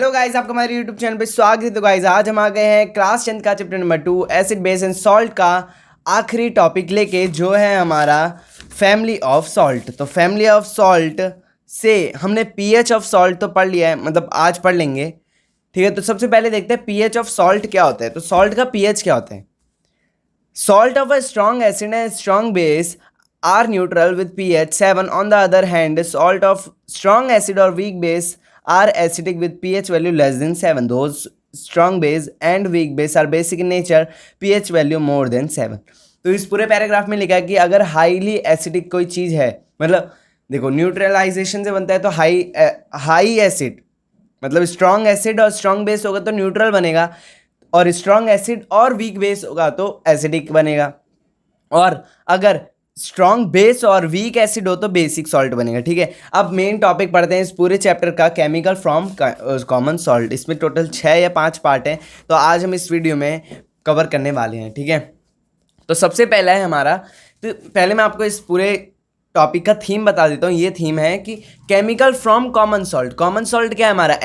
Hello guys, आपका हमारे YouTube channel पे स्वागत है। तो गाइस आज हम आ गए हैं क्लास 10 का chapter number 2 acid base and salt का आखिरी टॉपिक लेके, जो है हमारा फैमिली ऑफ सॉल्ट। तो फैमिली ऑफ सॉल्ट से हमने पीएच ऑफ सॉल्ट तो पढ़ लिया है, मतलब आज पढ़ लेंगे, ठीक है। तो सबसे पहले देखते हैं पीएच ऑफ सॉल्ट क्या होता है। तो सॉल्ट का पीएच क्या होता है। Salt of a strong acid and strong base are neutral with pH 7. On the other hand, salt of strong acid or weak base are acidic with pH value less than 7. Those strong base and weak base are basic in nature, pH value more than 7. तो इस पूरे paragraph में लिखा है कि अगर highly acidic कोई चीज़ है, मतलब देखो न्यूट्रलाइजेशन से बनता है, तो हाई एसिड मतलब स्ट्रॉन्ग एसिड और स्ट्रॉन्ग बेस होगा तो न्यूट्रल बनेगा, और स्ट्रॉन्ग एसिड और वीक बेस होगा तो एसिडिक बनेगा, और अगर स्ट्रॉन्ग बेस और वीक एसिड हो तो बेसिक सॉल्ट बनेगा, ठीक है। अब मेन टॉपिक पढ़ते हैं इस पूरे चैप्टर का, केमिकल फ्रॉम कॉमन सॉल्ट। इसमें टोटल 6 या 5 पार्ट हैं, तो आज हम इस वीडियो में कवर करने वाले हैं, ठीक है। तो सबसे पहला है हमारा, तो पहले मैं आपको इस पूरे टॉपिक का थीम बता देता हूँ। ये थीम है कि chemical from common salt. Common salt क्या है हमारा,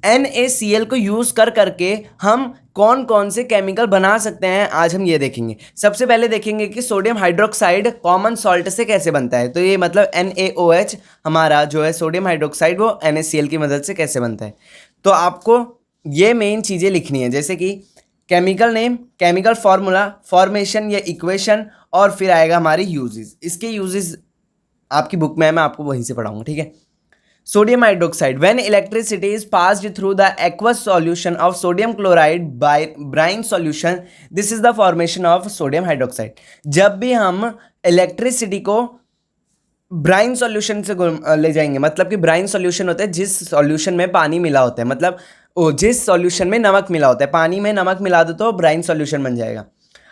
NaCl को यूज़ करके हम कौन कौन से केमिकल बना सकते हैं, आज हम ये देखेंगे। सबसे पहले देखेंगे कि सोडियम हाइड्रोक्साइड कॉमन सॉल्ट से कैसे बनता है। तो ये मतलब NaOH हमारा जो है सोडियम हाइड्रोक्साइड, वो NaCl की मदद से कैसे बनता है। तो आपको ये मेन चीज़ें लिखनी है, जैसे कि chemical name, chemical formula, formation या इक्वेशन, और फिर आएगा हमारी यूजेस। इसके यूजेस आपकी बुक में है, मैं आपको वहीं से पढ़ाऊंगा, ठीक है। Sodium hydroxide. When electricity is passed through the aqueous solution of sodium chloride by brine solution, this is the formation of sodium hydroxide. जब भी हम इलेक्ट्रिसिटी को ब्राइन सॉल्यूशन से ले जाएंगे, मतलब कि ब्राइन सॉल्यूशन होता है जिस सॉल्यूशन में पानी मिला होता है, मतलब जिस सॉल्यूशन में नमक मिला होता है, पानी में नमक मिला दो तो ब्राइन सॉल्यूशन बन जाएगा।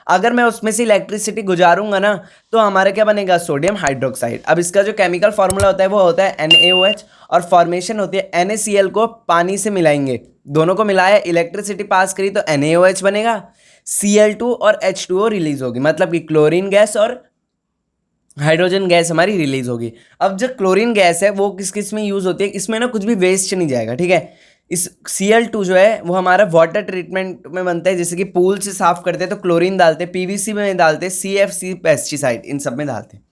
अगर मैं उसमें से इलेक्ट्रिसिटी गुजारूंगा ना, तो हमारा क्या बनेगा, सोडियम हाइड्रोक्साइड। अब इसका जो केमिकल फार्मूला होता है वो होता है NaOH, और फॉर्मेशन होती है NaCl को पानी से मिलाएंगे, दोनों को मिलाया, इलेक्ट्रिसिटी पास करी तो NaOH बनेगा, Cl2 और H2O रिलीज होगी, मतलब कि क्लोरीन गैस और हाइड्रोजन गैस हमारी रिलीज होगी। अब जो क्लोरीन गैस है वो किस किस में यूज़ होती है, इसमें ना कुछ भी वेस्ट नहीं जाएगा, ठीक है। इस Cl2 जो है वो हमारा वाटर ट्रीटमेंट में बनता है, जैसे कि पूल से साफ करते हैं तो क्लोरीन डालते हैं, PVC में डालते हैं, CFC पेस्टिसाइड, इन सब में डालते हैं।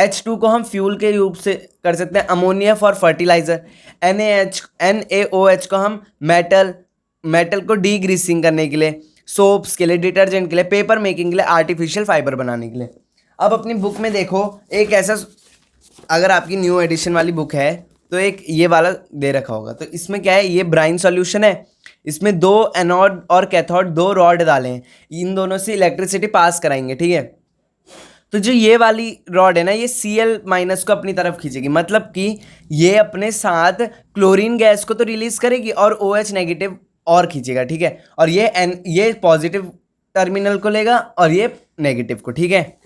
H2 को हम फ्यूल के रूप से कर सकते हैं, अमोनिया फॉर फर्टिलाइजर। NaOH को हम मेटल को डीग्रीसिंग करने के लिए, सोप्स के लिए, डिटर्जेंट के लिए, पेपर मेकिंग के लिए, आर्टिफिशियल फाइबर बनाने के लिए। अब अपनी बुक में देखो, एक ऐसा, अगर आपकी न्यू एडिशन वाली बुक है तो एक ये वाला दे रखा होगा, तो इसमें क्या है, ये ब्राइन सॉल्यूशन है, इसमें 2 एनोड और कैथोड, 2 रॉड डाले हैं, इन दोनों से इलेक्ट्रिसिटी पास कराएंगे, ठीक है। तो जो ये वाली रॉड है ना, ये Cl- को अपनी तरफ खींचेगी, मतलब कि ये अपने साथ क्लोरीन गैस को तो रिलीज करेगी और OH नेगेटिव और खींचेगा, ठीक है। और ये पॉजिटिव टर्मिनल को लेगा और ये नेगेटिव को, ठीक है।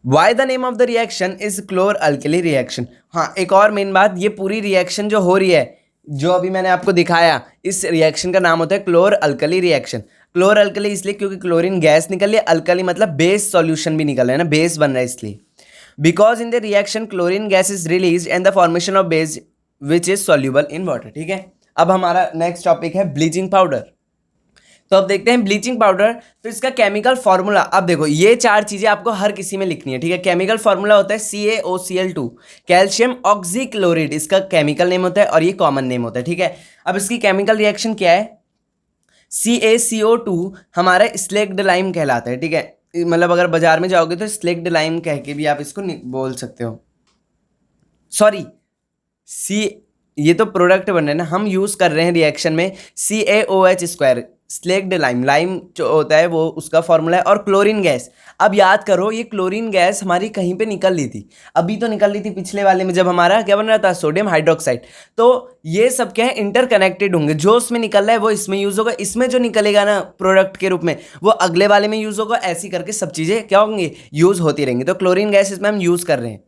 Why the name of the reaction is क्लोर alkali reaction. हाँ, एक और मेन बात, ये पूरी रिएक्शन जो हो रही है, जो अभी मैंने आपको दिखाया, इस रिएक्शन का नाम होता है क्लोर अल्कली रिएक्शन। क्लोर अल्कली इसलिए क्योंकि क्लोरीन गैस निकल रही है, अल्कली मतलब बेस सॉल्यूशन भी निकल रहा है ना, बेस बन रहा है इसलिए। Because in the reaction chlorine gas is release and the formation of base which is soluble in water, ठीक है। अब हमारा नेक्स्ट टॉपिक है ब्लीचिंग पाउडर। तो अब देखते हैं ब्लीचिंग पाउडर। तो इसका केमिकल फार्मूला, अब देखो ये 4 चीजें आपको हर किसी में लिखनी है, ठीक है। केमिकल फार्मूला होता है CaOCl2, कैल्शियम ऑक्सीक्लोराइड इसका केमिकल नेम होता है, और ये कॉमन नेम होता है, ठीक है। अब इसकी केमिकल रिएक्शन क्या है, CaCO2 हमारा स्लेक्ड लाइम कहलाता है, ठीक है। मतलब अगर बाजार में जाओगे तो स्लेक्ड लाइम कह के भी आप इसको बोल सकते हो। सॉरी, ये तो प्रोडक्ट बन रहे हैं ना, हम यूज कर रहे हैं रिएक्शन में CaOH2, स्लेक्ड लाइम जो होता है वो उसका फॉर्मूला है, और क्लोरीन गैस। अब याद करो, ये क्लोरीन गैस हमारी कहीं पे निकल रही थी, अभी तो निकल रही थी पिछले वाले में, जब हमारा क्या बन रहा था, सोडियम हाइड्रोक्साइड। तो ये सब क्या है, इंटरकनेक्टेड होंगे, जो उसमें निकल रहा है वो इसमें यूज होगा, इसमें जो निकलेगा ना प्रोडक्ट के रूप में वो अगले वाले में यूज होगा, ऐसी करके सब चीज़ें क्या होंगी, यूज होती रहेंगी। तो क्लोरीन गैस इसमें हम यूज कर रहे हैं।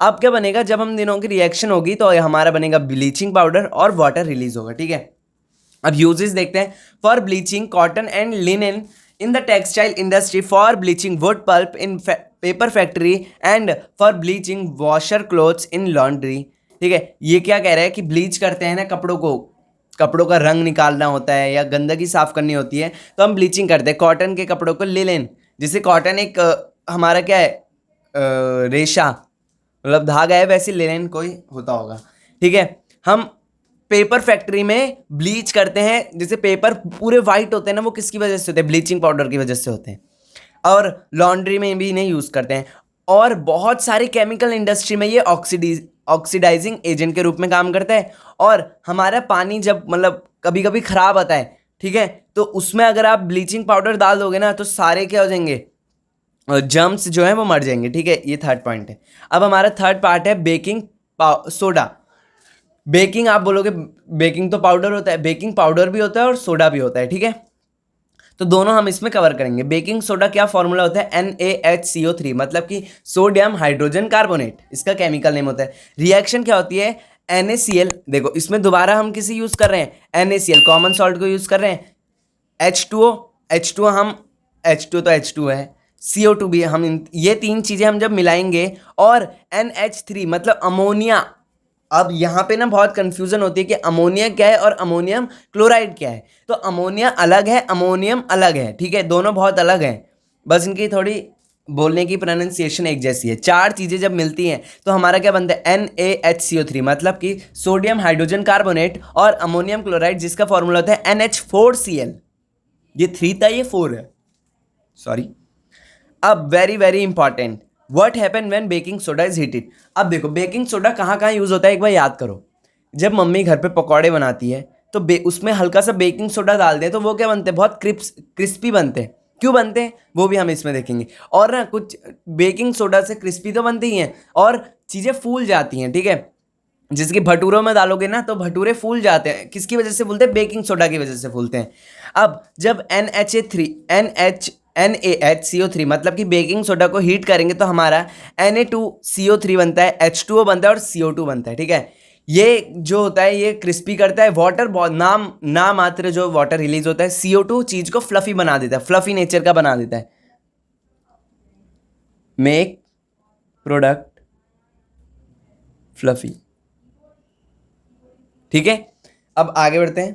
अब क्या बनेगा, जब हम दिनों की रिएक्शन होगी तो हमारा बनेगा ब्लीचिंग पाउडर और वाटर रिलीज होगा, ठीक है। अब यूजेस देखते हैं। For bleaching cotton and linen in the textile industry, for bleaching wood pulp in paper factory, and for bleaching washer clothes in laundry, ठीक है। ये क्या कह रहा है कि ब्लीच करते हैं ना कपड़ों का रंग निकालना होता है या गंदगी साफ करनी होती है तो हम ब्लीचिंग करते हैं। कॉटन के कपड़ों को लिनेन, जिसे कॉटन एक हमारा क्या है रेशा मतलब धागा है, वैसे लिनेन कोई होता होगा, ठीक है। हम पेपर फैक्ट्री में ब्लीच करते हैं, जैसे पेपर पूरे वाइट होते हैं ना, वो किसकी वजह से होते हैं? ब्लीचिंग पाउडर की वजह से होते हैं। और लॉन्ड्री में भी इन्हें यूज़ करते हैं। और बहुत सारी केमिकल इंडस्ट्री में ये ऑक्सीडाइजिंग एजेंट के रूप में काम करता है। और हमारा पानी जब मतलब कभी कभी ख़राब आता है, ठीक है, तो उसमें अगर आप ब्लीचिंग पाउडर डाल दोगे ना तो सारे क्या हो जाएंगे, जर्म्स जो है वो मर जाएंगे, ठीक है। ये थर्ड पॉइंट है। अब हमारा थर्ड पार्ट है बेकिंग सोडा। बेकिंग आप बोलोगे बेकिंग तो पाउडर होता है, बेकिंग पाउडर भी होता है और सोडा भी होता है, ठीक है। तो दोनों हम इसमें कवर करेंगे। बेकिंग सोडा क्या फॉर्मूला होता है? NaHCO3, मतलब कि सोडियम हाइड्रोजन कार्बोनेट, इसका केमिकल नेम होता है। रिएक्शन क्या होती है? NaCl, देखो इसमें दोबारा हम किसी यूज़ कर रहे हैं, NaCl कॉमन सॉल्ट को यूज़ कर रहे हैं। H2O हम H2 तो H2 है, CO2 भी हम, ये तीन चीज़ें हम जब मिलाएंगे, और NH3 मतलब अमोनिया। अब यहाँ पे ना बहुत कंफ्यूजन होती है कि अमोनिया क्या है और अमोनियम क्लोराइड क्या है। तो अमोनिया अलग है, अमोनियम अलग है, ठीक है, दोनों बहुत अलग हैं, बस इनकी थोड़ी बोलने की प्रोनाउंसिएशन एक जैसी है। चार चीज़ें जब मिलती हैं तो हमारा क्या बनता है? NaHCO3, मतलब कि सोडियम हाइड्रोजन कार्बोनेट, और अमोनियम क्लोराइड जिसका फॉर्मूला होता है NH4Cl। ये 3 था, ये 4 है, सॉरी। अब very very important, what happen when baking soda is heated. अब देखो बेकिंग सोडा कहाँ कहाँ यूज़ होता है, एक बार याद करो। जब मम्मी घर पे पकौड़े बनाती है तो उसमें हल्का सा बेकिंग सोडा डाल दें तो वो क्या बनते हैं? बहुत क्रिस्पी बनते हैं। क्यों बनते हैं वो भी हम इसमें देखेंगे। और ना कुछ बेकिंग सोडा से क्रिस्पी तो बनती ही हैं और चीज़ें फूल जाती हैं, ठीक है। जिसके भटूरों में डालोगे ना तो भटूरे फूल जाते हैं, किसकी वजह से फूलते हैं? बेकिंग सोडा की वजह से फूलते हैं। अब जब NaHCO3 मतलब कि बेकिंग सोडा को हीट करेंगे तो हमारा Na2CO3 बनता है, H2O बनता है और CO2 बनता है, ठीक है। ये जो होता है ये क्रिस्पी करता है, वाटर नाम मात्र जो वाटर रिलीज होता है, CO2 चीज को फ्लफी बना देता है, फ्लफी नेचर का बना देता है। मेक प्रोडक्ट फ्लफी, ठीक है। अब आगे बढ़ते हैं।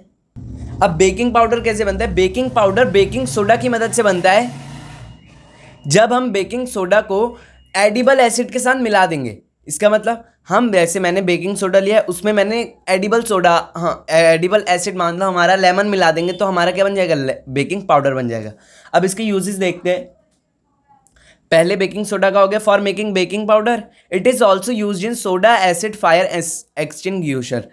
अब बेकिंग पाउडर कैसे बनता है? बेकिंग पाउडर बेकिंग सोडा की मदद से बनता है। जब हम बेकिंग सोडा को एडिबल एसिड के साथ मिला देंगे, इसका मतलब हम, वैसे मैंने बेकिंग सोडा लिया है, उसमें मैंने एडिबल सोडा, हाँ एडिबल एसिड मान लो हमारा, लेमन मिला देंगे तो हमारा क्या बन जाएगा? बेकिंग पाउडर बन जाएगा। अब इसके यूजेस देखते हैं। पहले बेकिंग सोडा का हो गया for making baking powder. It is also use in soda acid fire extinguisher.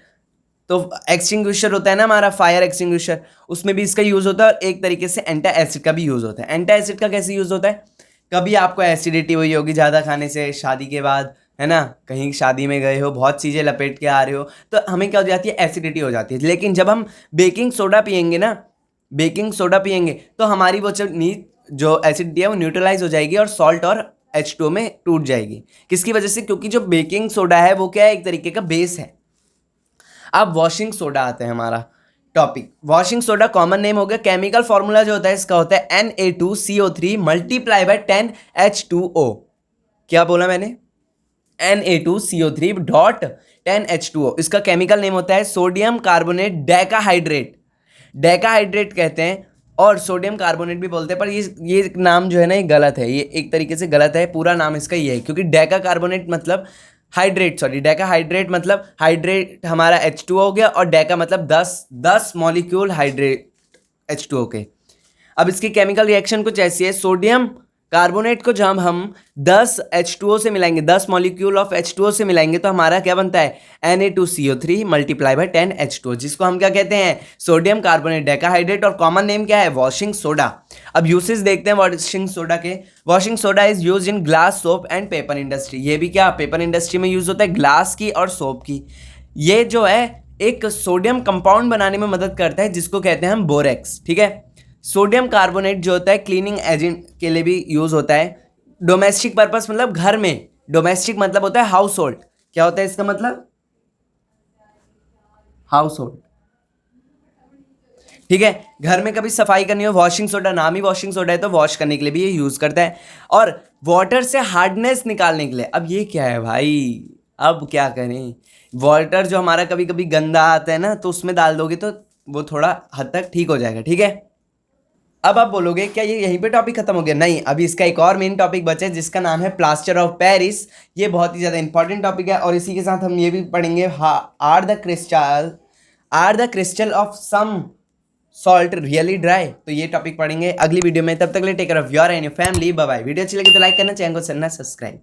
तो एक्सटिंग्विशर होता है ना हमारा फायर एक्सटिंग्विशर, उसमें भी इसका यूज़ होता है। और एक तरीके से एंटा एसिड का भी यूज़ होता है। एंटा एसिड का कैसे यूज़ होता है? कभी आपको एसिडिटी हुई होगी ज़्यादा खाने से शादी के बाद, है ना, कहीं शादी में गए हो, बहुत चीज़ें लपेट के आ रहे हो, तो हमें क्या हो जाती है? एसिडिटी हो जाती है। लेकिन जब हम बेकिंग सोडा पियेंगे ना, बेकिंग सोडा पियेंगे तो हमारी वो जो एसिडिटी है वो न्यूट्रलाइज हो जाएगी और सॉल्ट और H2O में टूट जाएगी। किसकी वजह से? क्योंकि जो बेकिंग सोडा है वो क्या है? एक तरीके का बेस है। अब वॉशिंग सोडा आते हैं हमारा topic. Washing soda common name हो गया। केमिकल फॉर्मूला जो होता है इसका होता है Na2CO3 मल्टीप्लाई बाय 10H2O। क्या बोला मैंने? Na2CO3 dot 10H2O। इसका केमिकल नेम होता है सोडियम कार्बोनेट डेकाहाइड्रेट। डेकाहाइड्रेट कहते हैं और सोडियम कार्बोनेट भी बोलते हैं, पर ये नाम जो है ना ये गलत है, ये एक तरीके से गलत है। पूरा नाम इसका ये है, क्योंकि डेका कार्बोनेट मतलब डेका हाइड्रेट मतलब हाइड्रेट हमारा H2O हो गया, और डेका मतलब 10 मॉलिक्यूल हाइड्रेट H2O के। अब इसकी केमिकल रिएक्शन कुछ ऐसी है। सोडियम कार्बोनेट को जब हम 10 H2O से मिलाएंगे, 10 मॉलिक्यूल ऑफ H2O से मिलाएंगे तो हमारा क्या बनता है? Na2CO3 मल्टीप्लाई बाय 10H2O, जिसको हम क्या कहते हैं? सोडियम कार्बोनेट डेकाहाइड्रेट, और कॉमन नेम क्या है? Washing soda. अब यूसेज देखते हैं वॉशिंग सोडा के। Washing soda is use in glass, soap and paper industry. ये भी क्या पेपर इंडस्ट्री में यूज होता है, ग्लास की और सोप की। ये जो है एक सोडियम कंपाउंड बनाने में मदद करता है जिसको कहते हैं हम बोरेक्स, ठीक है। सोडियम कार्बोनेट जो होता है क्लीनिंग एजेंट के लिए भी यूज होता है। डोमेस्टिक पर्पस मतलब घर में, डोमेस्टिक मतलब होता है हाउस होल्ड। क्या होता है इसका मतलब? हाउस होल्ड, ठीक है। घर में कभी सफाई करनी हो, वॉशिंग सोडा, नाम ही वॉशिंग सोडा है तो वॉश करने के लिए भी ये यूज करता है। और वाटर से हार्डनेस निकालने के लिए। अब ये क्या है भाई? अब क्या करें, वाटर जो हमारा कभी कभी गंदा आता है ना, तो उसमें डाल दोगे तो वो थोड़ा हद तक ठीक हो जाएगा, ठीक है। अब आप बोलोगे क्या ये यहीं पे टॉपिक खत्म हो गया? नहीं, अभी इसका एक और मेन टॉपिक बचा है जिसका नाम है प्लास्टर ऑफ पेरिस। ये बहुत ही ज़्यादा इंपॉर्टेंट टॉपिक है और इसी के साथ हम ये भी पढ़ेंगे are the crystal of some salt really dry. तो ये टॉपिक पढ़ेंगे अगली वीडियो में। तब तक ले take care of your and your family. Bye bye. Video अच्छी लगी तो लाइक करना, चैनल को करना सब्सक्राइब।